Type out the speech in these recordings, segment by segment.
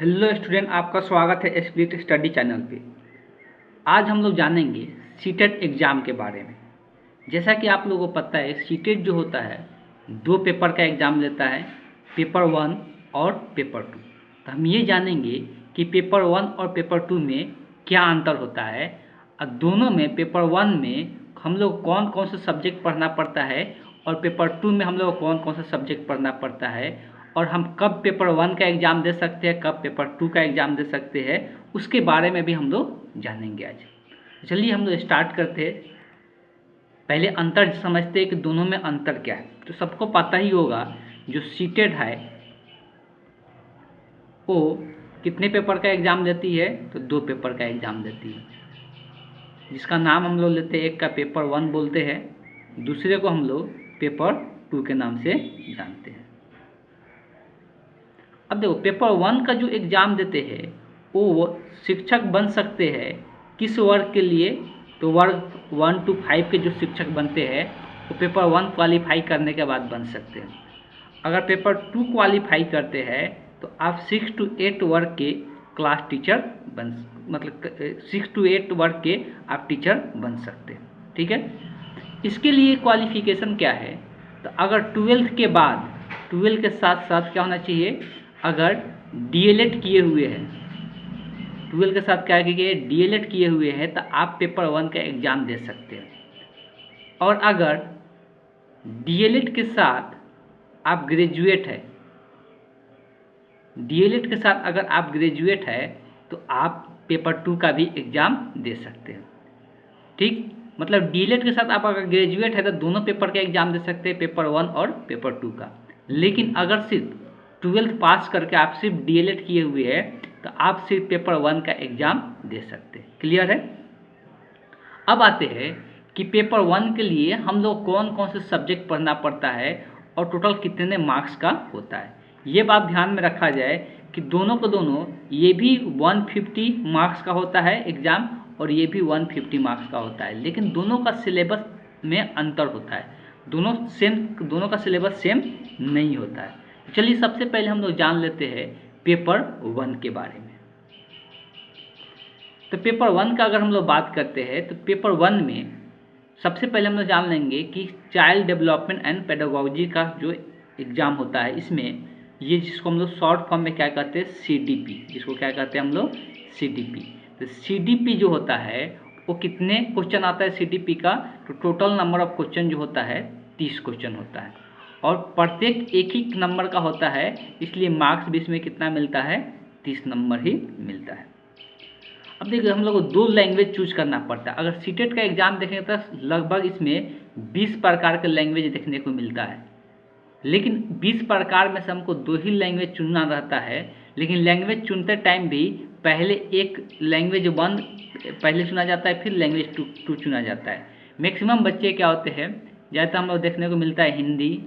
Hello student, आपका स्वागत है स्प्लिट स्टडी चैनल पे। आज हम लोग जानेंगे सीटेट एग्ज़ाम के बारे में। जैसा कि आप लोगों को पता है, सीटेट जो होता है दो पेपर का एग्ज़ाम लेता है, पेपर 1 और पेपर 2। तो हम ये जानेंगे कि पेपर 1 और पेपर 2 में क्या अंतर होता है और दोनों में पेपर 1 में हम लोग कौन कौन से सब्जेक्ट पढ़ना पड़ता है और पेपर 2 में हम लोग कौन कौन सा सब्जेक्ट पढ़ना पड़ता है, और हम कब पेपर 1 का एग्ज़ाम दे सकते हैं, कब पेपर 2 का एग्ज़ाम दे सकते हैं, उसके बारे में भी हम लोग जानेंगे आज। चलिए हम लोग स्टार्ट करते हैं। पहले अंतर समझते हैं कि दोनों में अंतर क्या है। तो सबको पता ही होगा, जो सीटेट है वो कितने पेपर का एग्ज़ाम देती है, तो 2 पेपर का एग्ज़ाम देती है, जिसका नाम हम लोग लेते हैं। एक का पेपर 1 बोलते हैं, दूसरे को हम लोग पेपर 2 के नाम से जानते हैं। अब देखो, पेपर 1 का जो एग्ज़ाम देते हैं वो शिक्षक बन सकते हैं किस वर्ग के लिए, तो वर्ग 1 to 5 के जो शिक्षक बनते हैं वो पेपर 1 क्वालिफाई करने के बाद बन सकते हैं। अगर पेपर 2 क्वालिफाई करते हैं तो आप 6 to 8 वर्ग के क्लास टीचर बन, मतलब 6 to 8 वर्ग के आप टीचर बन सकते हैं। ठीक है, इसके लिए क्वालिफिकेशन क्या है, तो अगर 12th के बाद 12 के साथ साथ क्या होना चाहिए, अगर डीएलएड किए हुए हैं, 12 के साथ क्या कीजिए, डीएलएड किए हुए हैं, तो आप पेपर 1 का एग्ज़ाम दे सकते हैं। और अगर डीएलएड के साथ आप ग्रेजुएट है, डीएलएड के साथ अगर आप ग्रेजुएट है तो आप पेपर 2 का भी एग्ज़ाम दे सकते हैं। ठीक, मतलब डीएलएड के साथ आप अगर ग्रेजुएट है तो दोनों पेपर का एग्ज़ाम दे सकते हैं, पेपर 1 और पेपर 2 का। लेकिन अगर सिर्फ 12th पास करके आप सिर्फ डीएलएड किए हुए हैं तो आप सिर्फ पेपर 1 का एग्ज़ाम दे सकते हैं। क्लियर है। अब आते हैं कि पेपर 1 के लिए हम लोग कौन कौन से सब्जेक्ट पढ़ना पड़ता है और टोटल कितने मार्क्स का होता है। ये बात ध्यान में रखा जाए कि दोनों को दोनों, ये भी 150 मार्क्स का होता है एग्ज़ाम और ये भी 150 मार्क्स का होता है, लेकिन दोनों का सिलेबस में अंतर होता है। दोनों का सिलेबस सेम नहीं होता है। चलिए सबसे पहले हम लोग जान लेते हैं पेपर 1 के बारे में। तो पेपर 1 का अगर हम लोग बात करते हैं तो पेपर 1 में सबसे पहले हम लोग जान लेंगे कि चाइल्ड डेवलपमेंट एंड पेडागोजी का जो एग्ज़ाम होता है, इसमें ये जिसको हम लोग शॉर्ट फॉर्म में क्या कहते हैं, सीडीपी, जिसको क्या कहते हैं हम लोग, सीडीपी। तो सीडीपी जो होता है वो कितने क्वेश्चन आता है सीडीपी का, तो टोटल नंबर ऑफ क्वेश्चन जो होता है 30 क्वेश्चन होता है और प्रत्येक एक ही नंबर का होता है, इसलिए मार्क्स भी इसमें कितना मिलता है, 30 नंबर ही मिलता है। अब देखिए, हम लोग को 2 लैंग्वेज चूज करना पड़ता है। अगर सीटेट का एग्ज़ाम देखें तो लगभग इसमें 20 प्रकार के लैंग्वेज देखने को मिलता है, लेकिन 20 प्रकार में से हमको 2 ही लैंग्वेज चुनना रहता है। लेकिन लैंग्वेज चुनते टाइम भी पहले एक लैंग्वेज 1 पहले चुना जाता है, फिर लैंग्वेज 2 चुना जाता है। मैक्सिमम बच्चे क्या होते हैं, ज़्यादातर हम लोग देखने को मिलता है हिंदी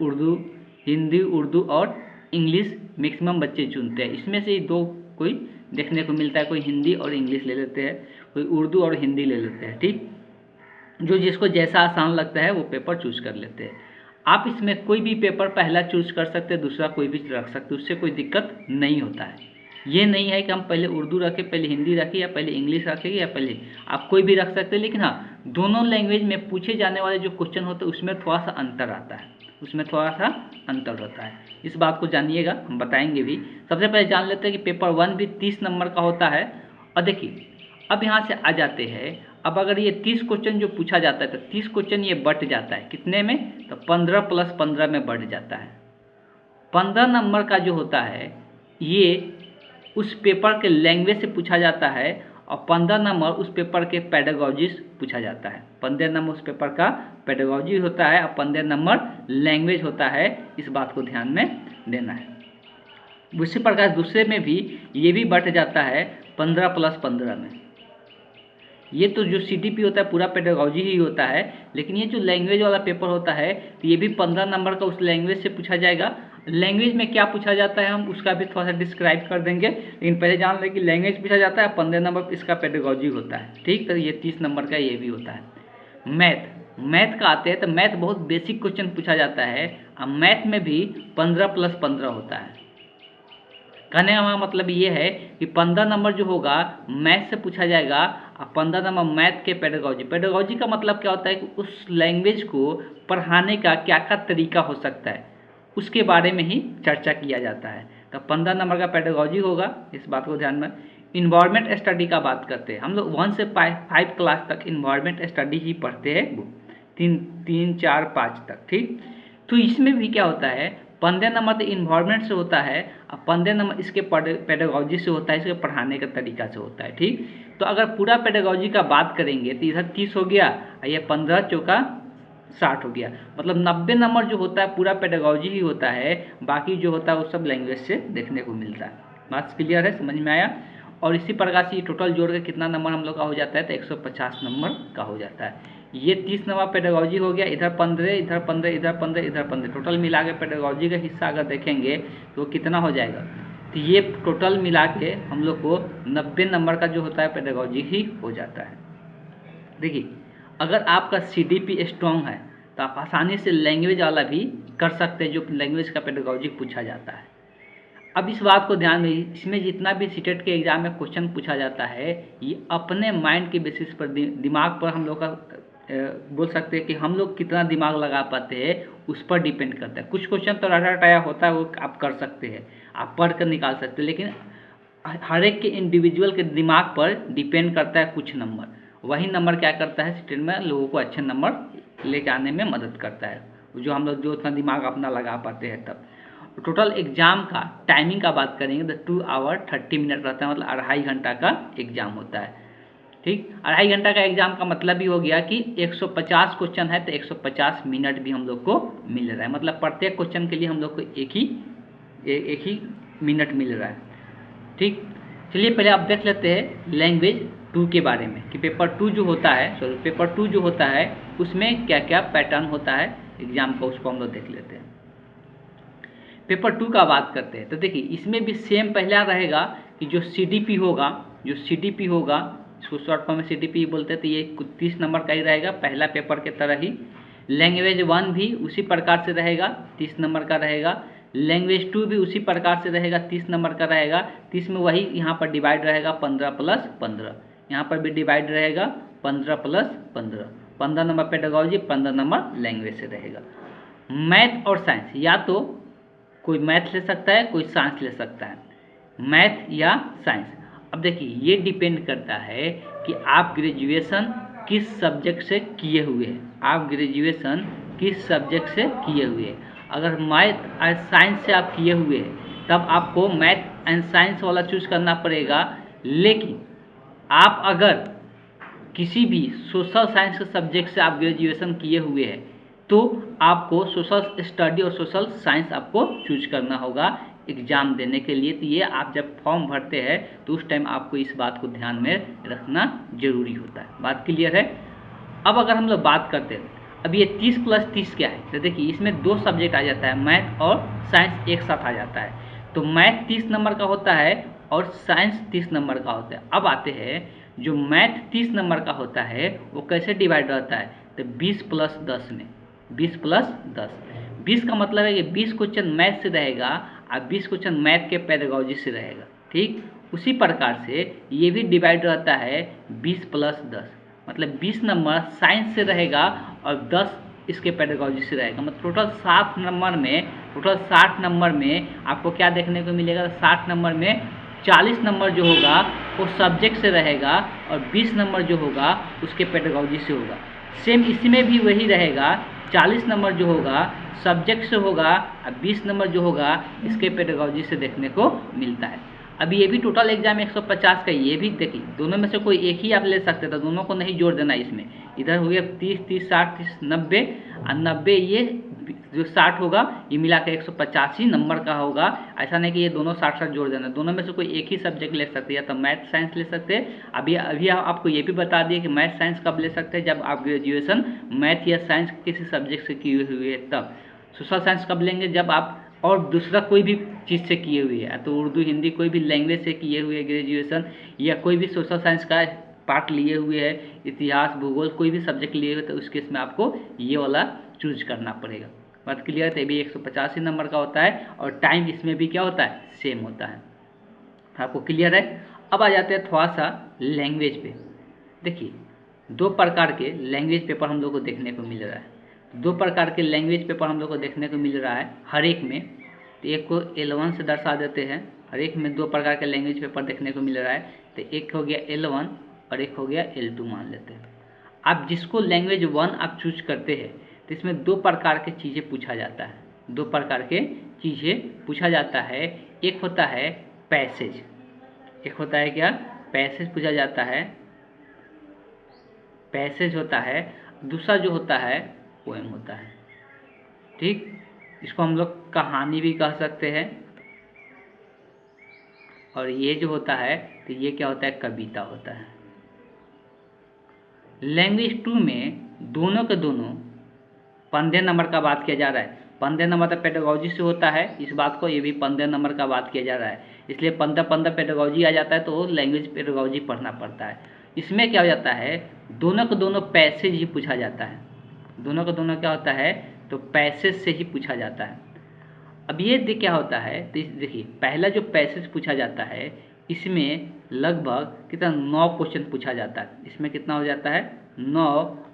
उर्दू और इंग्लिश मैक्सिमम बच्चे चुनते हैं। इसमें से ही 2 कोई देखने को मिलता है, कोई हिंदी और इंग्लिश ले लेते हैं, कोई उर्दू और हिंदी ले लेते हैं। ठीक, जो जिसको जैसा आसान लगता है वो पेपर चूज कर लेते हैं। आप इसमें कोई भी पेपर पहला चूज कर सकते हैं, दूसरा कोई भी रख सकते हैं, उससे कोई दिक्कत नहीं होता है। ये नहीं है कि हम पहले उर्दू रखें, पहले हिंदी रखें, या पहले इंग्लिश रखें, या पहले, आप कोई भी रख सकते हैं। लेकिन हाँ, दोनों लैंग्वेज में पूछे जाने वाले जो क्वेश्चन होते हैं उसमें थोड़ा सा अंतर आता है, उसमें थोड़ा सा अंतर होता है। इस बात को जानिएगा, हम बताएंगे भी। सबसे पहले जान लेते हैं कि पेपर 1 भी 30 नंबर का होता है। और देखिए, अब यहाँ से आ जाते हैं, अब अगर ये 30 क्वेश्चन जो पूछा जाता है तो 30 क्वेश्चन ये बढ़ जाता है कितने में, तो 15 + 15 में बढ़ जाता है। 15 नंबर का जो होता है ये उस पेपर के लैंग्वेज से पूछा जाता है और 15 नंबर उस पेपर के पेडागोजी से पूछा जाता है। 15 नंबर उस पेपर का पेडागोजी होता है और 15 नंबर लैंग्वेज होता है। इस बात को ध्यान में देना है। उसी प्रकार दूसरे में भी ये भी बढ़ जाता है 15 + 15 में। ये तो जो सीटीपी होता है पूरा पेडागोजी ही होता है, लेकिन ये जो लैंग्वेज वाला पेपर होता है तो ये भी 15 नंबर का उस लैंग्वेज से पूछा जाएगा। लैंग्वेज में क्या पूछा जाता है हम उसका भी थोड़ा सा डिस्क्राइब कर देंगे, लेकिन पहले जान लें कि लैंग्वेज पूछा जाता है, 15 नंबर इसका पेडागोजी होता है। ठीक, तो ये 30 नंबर का ये भी होता है। मैथ का आते हैं तो मैथ बहुत बेसिक क्वेश्चन पूछा जाता है और मैथ में भी 15 + 15 होता है। कहने का मतलब ये है कि 15 नंबर जो होगा मैथ से पूछा जाएगा और 15 नंबर मैथ के पेडागोजी। पेडागोजी का मतलब क्या होता है कि उस लैंग्वेज को पढ़ाने का क्या क्या तरीका हो सकता है, उसके बारे में ही चर्चा किया जाता है। तो 15 नंबर का पेडागोजी होगा, इस बात को ध्यान में। इन्वायरमेंट स्टडी का बात करते हैं हम लोग 1 से 5 क्लास तक इन्वायरमेंट स्टडी ही पढ़ते हैं, 3, 4, 5 तक, ठीक। तो इसमें भी क्या होता है, 15 नंबर तो इन्वायरमेंट से होता है और 15 नंबर इसके पेडागोजी से होता है, इसके पढ़ाने का तरीका से होता है, ठीक। तो अगर पूरा पेडागोजी का बात करेंगे तो इधर 30 हो गया और ये 15 चौका 60 हो गया। मतलब 90 नंबर जो होता है पूरा पेडागोजी ही होता है, बाकी जो होता है वो सब लैंग्वेज से देखने को मिलता है। बात क्लियर है, समझ में आया। और इसी प्रकार से टोटल जोड़ के कितना नंबर हम लोग का हो जाता है, तो 150 नंबर का हो जाता है। ये 30 नंबर पेडागोजी हो गया, इधर 15, इधर 15, इधर 15, इधर 15, टोटल मिला के पेडागोजी का हिस्सा अगर देखेंगे तो कितना हो जाएगा, तो ये टोटल मिला के हम लोग को 90 नंबर का जो होता है पेडागोजी ही हो जाता है। देखिए, अगर आपका CDP स्ट्रॉन्ग है तो आप आसानी से लैंग्वेज वाला भी कर सकते हैं, जो लैंग्वेज का पेडागोजी पूछा जाता है। अब इस बात को ध्यान में, इसमें जितना भी सीटेट के एग्जाम में क्वेश्चन पूछा जाता है, ये अपने माइंड के बेसिस पर, दिमाग पर हम लोग का बोल सकते हैं कि हम लोग कितना दिमाग लगा पाते हैं उस पर डिपेंड करता है। कुछ क्वेश्चन तो रटा रटाया होता है, वो आप कर सकते हैं, आप पढ़ कर निकाल सकते हैं, लेकिन हर एक के इंडिविजुअल के दिमाग पर डिपेंड करता है कुछ नंबर। वही नंबर क्या करता है, सीटेट में लोगों को अच्छे नंबर लेके आने में मदद करता है, जो हम लोग जो उतना दिमाग अपना लगा पाते हैं तब। टोटल एग्जाम का टाइमिंग का बात करेंगे तो 2 आवर 30 मिनट रहता है, मतलब 2.5 घंटा का एग्जाम होता है, ठीक। 2.5 घंटा का एग्जाम का मतलब भी हो गया कि 150 क्वेश्चन है तो 150 मिनट भी हम लोग को मिल रहा है, मतलब प्रत्येक क्वेश्चन के लिए हम लोग को एक ही मिनट मिल रहा है, ठीक। चलिए पहले आप देख लेते हैं लैंग्वेज 2 के बारे में कि पेपर 2 जो होता है उसमें क्या क्या पैटर्न होता है एग्जाम का, उसको हम लोग देख लेते हैं। पेपर 2 का बात करते हैं तो देखिए, इसमें भी सेम पहला रहेगा कि जो CDP होगा, इसको शॉर्ट फॉर्म में CDP बोलते हैं, तो ये 30 नंबर का ही रहेगा, पहला पेपर के तरह ही। लैंग्वेज 1 भी उसी प्रकार से रहेगा, 30 नंबर का रहेगा। लैंग्वेज 2 भी उसी प्रकार से रहेगा, 30 नंबर का रहेगा। 30 में वही यहाँ पर डिवाइड रहेगा 15 + 15, यहाँ पर भी डिवाइड रहेगा 15 + 15, 15 नंबर पेडागोजी, 15 नंबर लैंग्वेज से रहेगा। मैथ और साइंस, या तो कोई मैथ ले सकता है, कोई साइंस ले सकता है, मैथ या साइंस। अब देखिए, ये डिपेंड करता है कि आप ग्रेजुएशन किस सब्जेक्ट से किए हुए हैं, अगर मैथ और साइंस से आप किए हुए हैं तब आपको मैथ एंड साइंस वाला चूज करना पड़ेगा। लेकिन आप अगर किसी भी सोशल साइंस के सब्जेक्ट से आप ग्रेजुएशन किए हुए हैं तो आपको सोशल स्टडी और सोशल साइंस आपको चूज करना होगा एग्ज़ाम देने के लिए। तो ये आप जब फॉर्म भरते हैं तो उस टाइम आपको इस बात को ध्यान में रखना जरूरी होता है। बात क्लियर है। अब अगर हम लोग बात करते हैं, अब ये 30 + 30 क्या है, तो देखिए इसमें 2 सब्जेक्ट आ जाता है, मैथ और साइंस एक साथ आ जाता है। तो मैथ 30 नंबर का होता है और साइंस 30 नंबर का होता है। अब आते हैं, जो मैथ 30 नंबर का होता है वो कैसे डिवाइड रहता है, तो 20 + 10 में, 20 + 10, 20 का मतलब है कि 20 क्वेश्चन मैथ से रहेगा और 20 क्वेश्चन मैथ के पेडागोजी से रहेगा, ठीक। उसी प्रकार से ये भी डिवाइड रहता है 20 + 10, मतलब 20 नंबर साइंस से रहेगा और 10 इसके पेडागोजी से रहेगा। मतलब टोटल 60 नंबर में आपको क्या देखने को मिलेगा, 60 नंबर में 40 नंबर जो होगा वो सब्जेक्ट से रहेगा और 20 नंबर जो होगा उसके पेडागोजी से होगा। सेम इसमें भी वही रहेगा, 40 नंबर जो होगा सब्जेक्ट से होगा और 20 नंबर जो होगा इसके पेडागोजी से देखने को मिलता है। अभी ये भी टोटल एग्जाम 150 का, ये भी देखिए दोनों में से कोई एक ही आप ले सकते थे, दोनों को नहीं जोड़ देना। इसमें इधर हो गया 30, 30, 60, 30, 90 और 90 ये जो 60 होगा ये मिला के 185 नंबर का होगा। ऐसा नहीं कि ये दोनों 60 जोड़ देना, दोनों में से कोई एक ही सब्जेक्ट ले सकते हैं, या तो मैथ साइंस ले सकते हैं। अभी आपको ये भी बता दिए कि मैथ साइंस कब ले सकते हैं, जब आप ग्रेजुएशन मैथ या साइंस किसी सब्जेक्ट से किए हुए हैं तब। सोशल साइंस कब लेंगे, जब आप और दूसरा कोई भी चीज़ से किए हुए हैं, तो उर्दू हिंदी कोई भी लैंग्वेज से किए हुए ग्रेजुएशन, या कोई भी सोशल साइंस का पार्ट लिए हुए है, इतिहास भूगोल कोई भी सब्जेक्ट लिए हुए, तो उस केस में आपको ये वाला चूज करना पड़ेगा। बात क्लियर है। तो ये भी 185 नंबर का होता है और टाइम इसमें भी क्या होता है, सेम होता है। आपको क्लियर है। अब आ जाते हैं थोड़ा सा लैंग्वेज पे। देखिए 2 प्रकार के लैंग्वेज पेपर हम लोग को देखने को मिल रहा है। 2 प्रकार के लैंग्वेज पेपर हम लोग को देखने को मिल रहा है हर एक में। तो एक को L1 से दर्शा देते हैं, हर एक में 2 प्रकार के लैंग्वेज पेपर देखने को मिल रहा है। तो एक हो गया L1 और एक हो गया L2 मान लेते हैं। आप जिसको लैंग्वेज 1 आप चूज करते हैं तो इसमें 2 प्रकार के चीज़ें पूछा जाता है, 2 प्रकार के चीज़ें पूछा जाता है। एक होता है पैसेज, एक होता है क्या, पैसेज पूछा जाता है, पैसेज होता है। दूसरा जो होता है पोएम होता है। ठीक, इसको हम लोग कहानी भी कह सकते हैं। और ये जो होता है तो ये क्या होता है, कविता होता है। लैंग्वेज 2 में दोनों के दोनों 15 नंबर का बात किया जा रहा है। 15 नंबर तो पेडागोजी से होता है, इस बात को ये भी 15 नंबर का बात किया जा रहा है, इसलिए 15 पेडागोजी आ जाता है तो लैंग्वेज पेडागोजी पढ़ना पड़ता है। इसमें क्या हो जाता है, दोनों को दोनों पैसेज ही पूछा जाता है, दोनों को दोनों क्या होता है, तो पैसेज से ही पूछा जाता है। अब ये क्या होता है, तो देखिए पहला जो पैसेज पूछा जाता है इसमें लगभग कितना 9 क्वेश्चन पूछा जाता है। इसमें कितना हो जाता है 9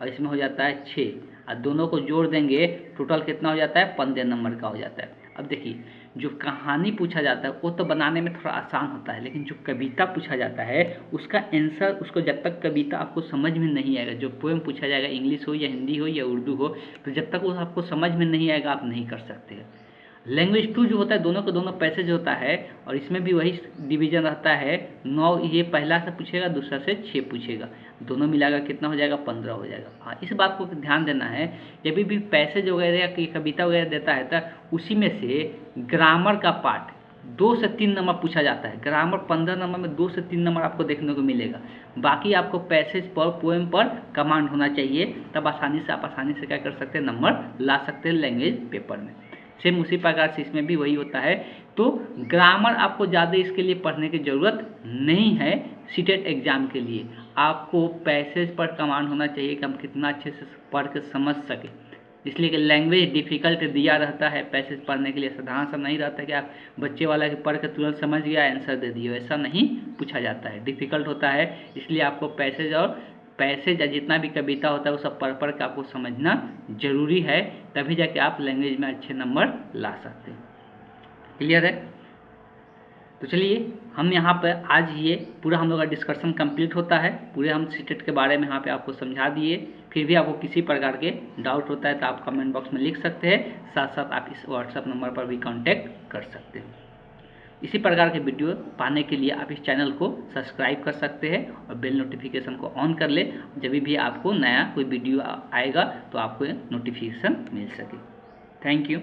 और इसमें हो जाता है 6 और दोनों को जोड़ देंगे टोटल कितना हो जाता है 15 नंबर का हो जाता है। अब देखिए जो कहानी पूछा जाता है वो तो बनाने में थोड़ा आसान होता है, लेकिन जो कविता पूछा जाता है उसका आंसर, उसको जब तक कविता आपको समझ में नहीं आएगा, जो पोएम पूछा जाएगा इंग्लिश हो या हिंदी हो या उर्दू हो, तो जब तक वो आपको समझ में नहीं आएगा आप नहीं कर सकते हैं। लैंग्वेज 2 जो होता है दोनों के दोनों पैसेज होता है और इसमें भी वही डिवीजन रहता है। 9 ये पहला से पूछेगा, दूसरा से 6 पूछेगा, दोनों मिलाकर कितना हो जाएगा 15 हो जाएगा। हाँ, इस बात को ध्यान देना है, जब भी पैसेज वगैरह या कविता वगैरह देता है तो उसी में से ग्रामर का पार्ट 2 से 3 नंबर पूछा जाता है। ग्रामर 15 नंबर में 2 से 3 नंबर आपको देखने को मिलेगा। बाकी आपको पैसेज पर, पोएम पर कमांड होना चाहिए, तब आसानी से आप क्या कर सकते हैं, नंबर ला सकते हैं लैंग्वेज पेपर में। सेम उसी प्रकार से इसमें भी वही होता है। तो ग्रामर आपको ज़्यादा इसके लिए पढ़ने की ज़रूरत नहीं है। सीटेट एग्जाम के लिए आपको पैसेज पर कमांड होना चाहिए कि हम कितना अच्छे से पढ़ के समझ सके, इसलिए कि लैंग्वेज डिफ़िकल्ट दिया रहता है पैसेज पढ़ने के लिए। साधारण सा नहीं रहता कि आप बच्चे वाला के पढ़ के तुरंत समझ गया आंसर दे दिए, ऐसा नहीं पूछा जाता है, डिफ़िकल्ट होता है। इसलिए आपको पैसेज या जितना भी कविता होता है वो सब पढ़ के आपको समझना जरूरी है, तभी जाके आप लैंग्वेज में अच्छे नंबर ला सकते हैं। क्लियर है? तो चलिए हम यहाँ पर आज ये पूरा हम लोग का डिस्कशन कंप्लीट होता है। पूरे हम सीटेट के बारे में यहाँ पे आपको समझा दिए। फिर भी आपको किसी प्रकार के डाउट होता है तो आप कमेंट बॉक्स में लिख सकते हैं, साथ साथ आप इस व्हाट्सएप नंबर पर भी कांटेक्ट कर सकते हैं। इसी प्रकार के वीडियो पाने के लिए आप इस चैनल को सब्सक्राइब कर सकते हैं और बेल नोटिफिकेशन को ऑन कर ले, जब भी आपको नया कोई वीडियो आएगा तो आपको नोटिफिकेशन मिल सके। Thank you.